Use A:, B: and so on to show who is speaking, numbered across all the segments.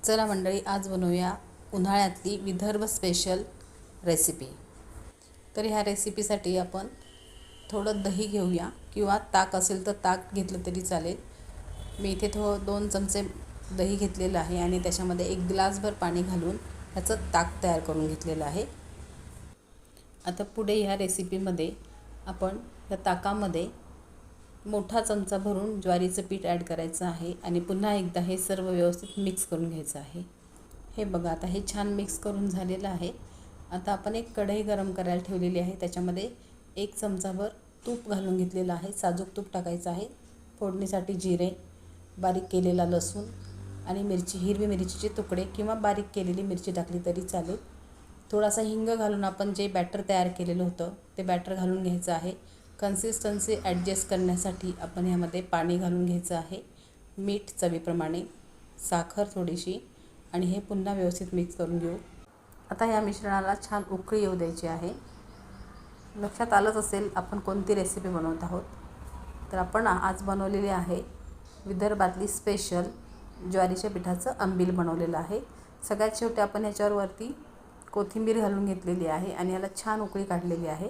A: चला मंडळी, आज बनवूया उन्हाळ्यातली विदर्भ स्पेशल रेसिपी। तर ह्या रेसिपीसाठी आपण थोडं दही घेऊया किंवा ताक असेल तर ताक घेतलं तरी चालेल। मी इथे 2 चमचे दही घेतलेलं आहे आणि त्याच्यामध्ये 1 ग्लासभर पाणी घालून ह्याचं ताक तयार करून घेतलेलं आहे। आता पुढे ह्या रेसिपीमध्ये आपण या ताकामध्ये मोठा चमचा भरून ज्वारीचं पीठ ॲड करायचं आहे आणि पुन्हा एकदा हे सर्व व्यवस्थित मिक्स करून घ्यायचं आहे। हे बघा, आता हे छान मिक्स करून झालेलं आहे। आता आपण एक कढई गरम करायला ठेवलेली आहे, त्याच्यामध्ये 1 चमचाभर तूप घालून घेतलेलं आहे। साजूक तूप टाकायचं आहे। फोडणीसाठी जिरे, बारीक केलेला लसूण आणि मिरची, हिरवी मिरचीचे तुकडे किंवा बारीक केलेली मिरची टाकली तरी चालेल। थोडासा हिंग घालून आपण जे बॅटर तयार केलेलं होतं ते बॅटर घालून घ्यायचं आहे। कन्सिस्टन्सी ॲडजस्ट करण्यासाठी आपण ह्यामध्ये पाणी घालून घ्यायचं आहे, मीठ चवीप्रमाणे, साखर थोडीशी आणि हे पुन्हा व्यवस्थित मिक्स करून घेऊ। आता या मिश्रणाला छान उकळी येऊ द्यायची आहे। लक्षात आलंच असेल आपण कोणती रेसिपी बनवत आहोत। तर आपण आज बनवलेली आहे विदर्भातली स्पेशल ज्वारीच्या पिठाचं आंबील बनवलेलं आहे। सगळ्यात शेवटी आपण ह्याच्यावरती कोथिंबीर घालून घेतलेली आहे आणि याला छान उकळी काढलेली आहे।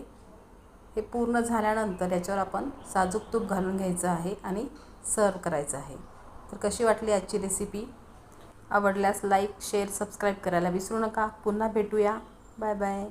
A: हे पूर्ण झाल्यानंतर याच्यावर आपण साजूक तूप घालून घ्यायचं आहे आणि सर्व करायचं आहे। तर कशी वाटली आजची रेसिपी? आवडल्यास लाईक, शेअर, सबस्क्राईब करायला विसरू नका। पुन्हा भेटूया। Bye bye.